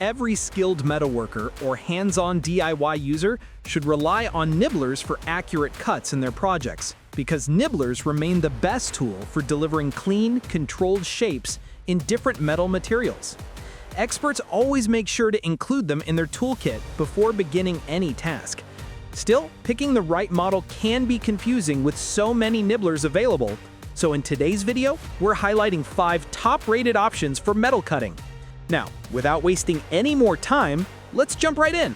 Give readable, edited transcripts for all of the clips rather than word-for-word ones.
Every skilled metalworker or hands-on DIY user should rely on nibblers for accurate cuts in their projects, because nibblers remain the best tool for delivering clean, controlled shapes in different metal materials. Experts always make sure to include them in their toolkit before beginning any task. Still, picking the right model can be confusing with so many nibblers available, so in today's video, we're highlighting 5 top-rated options for metal cutting. Now, without wasting any more time, let's jump right in.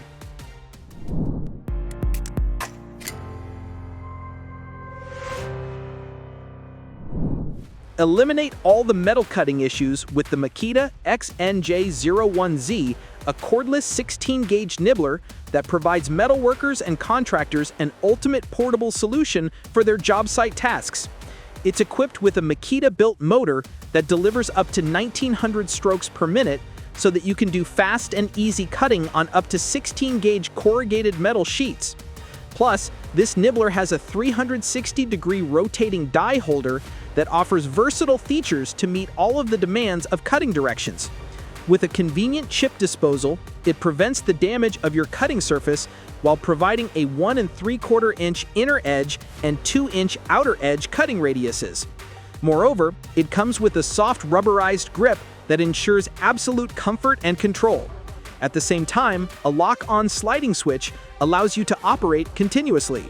Eliminate all the metal cutting issues with the Makita XNJ01Z, a cordless 16-gauge nibbler that provides metalworkers and contractors an ultimate portable solution for their job site tasks. It's equipped with a Makita-built motor that delivers up to 1900 strokes per minute so that you can do fast and easy cutting on up to 16-gauge corrugated metal sheets. Plus, this nibbler has a 360-degree rotating die holder that offers versatile features to meet all of the demands of cutting directions. With a convenient chip disposal, it prevents the damage of your cutting surface while providing a 1 3/4-inch inner edge and 2-inch outer edge cutting radiuses. Moreover, it comes with a soft rubberized grip that ensures absolute comfort and control. At the same time, a lock-on sliding switch allows you to operate continuously.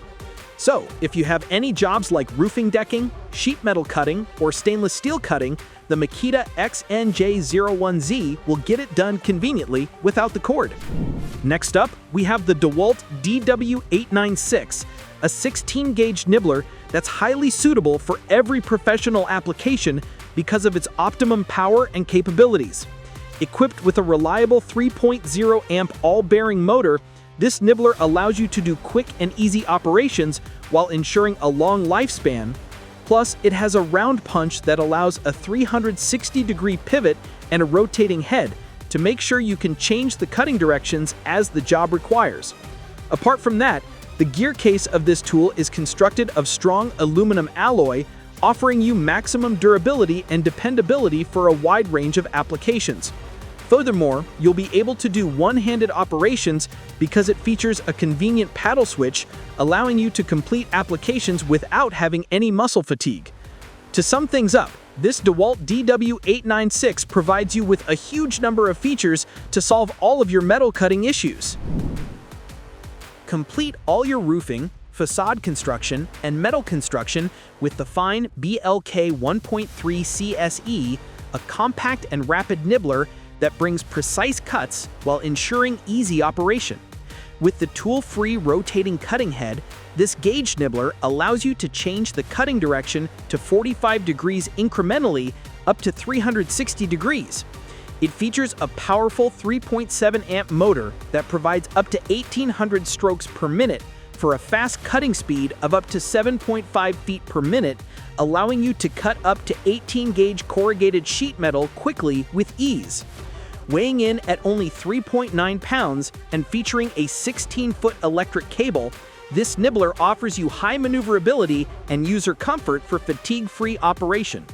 So, if you have any jobs like roofing decking, sheet metal cutting, or stainless steel cutting, the Makita XNJ01Z will get it done conveniently without the cord. Next up, we have the DeWalt DW896, a 16-gauge nibbler that's highly suitable for every professional application because of its optimum power and capabilities. Equipped with a reliable 3.0-amp all-bearing motor, this nibbler allows you to do quick and easy operations while ensuring a long lifespan. Plus, it has a round punch that allows a 360-degree pivot and a rotating head to make sure you can change the cutting directions as the job requires. Apart from that, the gear case of this tool is constructed of strong aluminum alloy, offering you maximum durability and dependability for a wide range of applications. Furthermore, you'll be able to do one-handed operations because it features a convenient paddle switch, allowing you to complete applications without having any muscle fatigue. To sum things up, this DeWalt DW896 provides you with a huge number of features to solve all of your metal cutting issues. Complete all your roofing, facade construction, and metal construction with the Fein BLK 1.3 CSE, a compact and rapid nibbler that brings precise cuts while ensuring easy operation. With the tool-free rotating cutting head, this gauge nibbler allows you to change the cutting direction to 45 degrees incrementally up to 360 degrees. It features a powerful 3.7-amp motor that provides up to 1800 strokes per minute for a fast cutting speed of up to 7.5 feet per minute, allowing you to cut up to 18-gauge corrugated sheet metal quickly with ease. Weighing in at only 3.9 pounds and featuring a 16-foot electric cable, this nibbler offers you high maneuverability and user comfort for fatigue-free operation.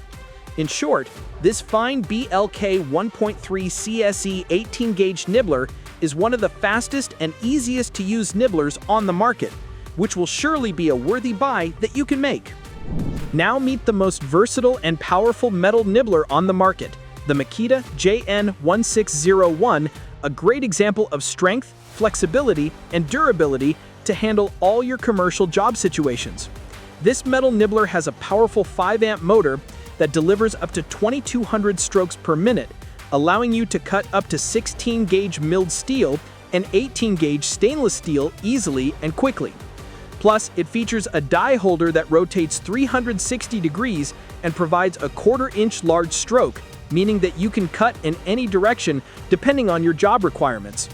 In short, this Fein BLK 1.3 CSE 18-gauge nibbler is one of the fastest and easiest to use nibblers on the market, which will surely be a worthy buy that you can make. Now meet the most versatile and powerful metal nibbler on the market, the Makita JN1601, a great example of strength, flexibility, and durability to handle all your commercial job situations. This metal nibbler has a powerful 5-amp motor that delivers up to 2200 strokes per minute, allowing you to cut up to 16-gauge milled steel and 18-gauge stainless steel easily and quickly. Plus, it features a die holder that rotates 360 degrees and provides a 1/4-inch large stroke, meaning that you can cut in any direction depending on your job requirements.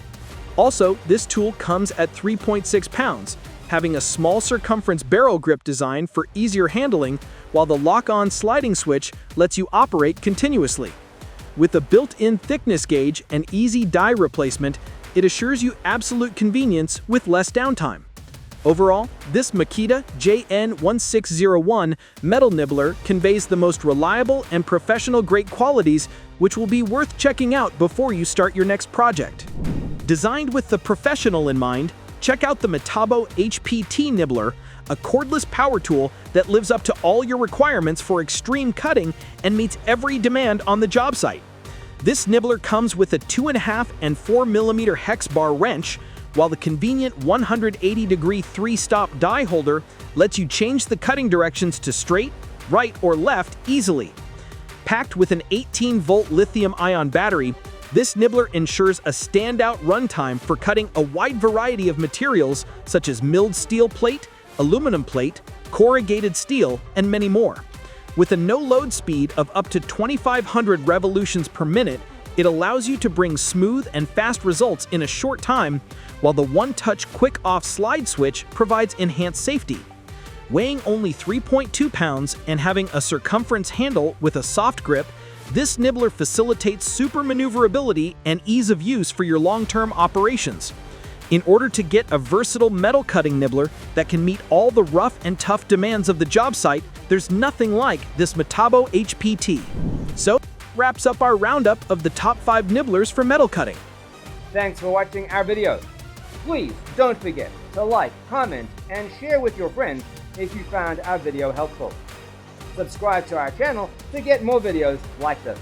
Also, this tool comes at 3.6 pounds, having a small circumference barrel grip design for easier handling, while the lock-on sliding switch lets you operate continuously. With a built-in thickness gauge and easy die replacement, it assures you absolute convenience with less downtime. Overall, this Makita JN1601 metal nibbler conveys the most reliable and professional-grade qualities which will be worth checking out before you start your next project. Designed with the professional in mind, check out the Metabo HPT Nibbler, a cordless power tool that lives up to all your requirements for extreme cutting and meets every demand on the job site. This nibbler comes with a 2.5 and 4 mm hex bar wrench, while the convenient 180-degree 3-stop die holder lets you change the cutting directions to straight, right, or left easily. Packed with an 18-volt lithium-ion battery, this nibbler ensures a standout runtime for cutting a wide variety of materials such as milled steel plate, aluminum plate, corrugated steel, and many more. With a no-load speed of up to 2,500 revolutions per minute, it allows you to bring smooth and fast results in a short time, while the one-touch quick-off slide switch provides enhanced safety. Weighing only 3.2 pounds and having a circumference handle with a soft grip, this nibbler facilitates super maneuverability and ease of use for your long-term operations. In order to get a versatile metal cutting nibbler that can meet all the rough and tough demands of the job site, there's nothing like this Metabo HPT. So, wraps up our roundup of the top 5 nibblers for metal cutting. Thanks for watching our videos. Please don't forget to like, comment, and share with your friends if you found our video helpful. Subscribe to our channel to get more videos like this.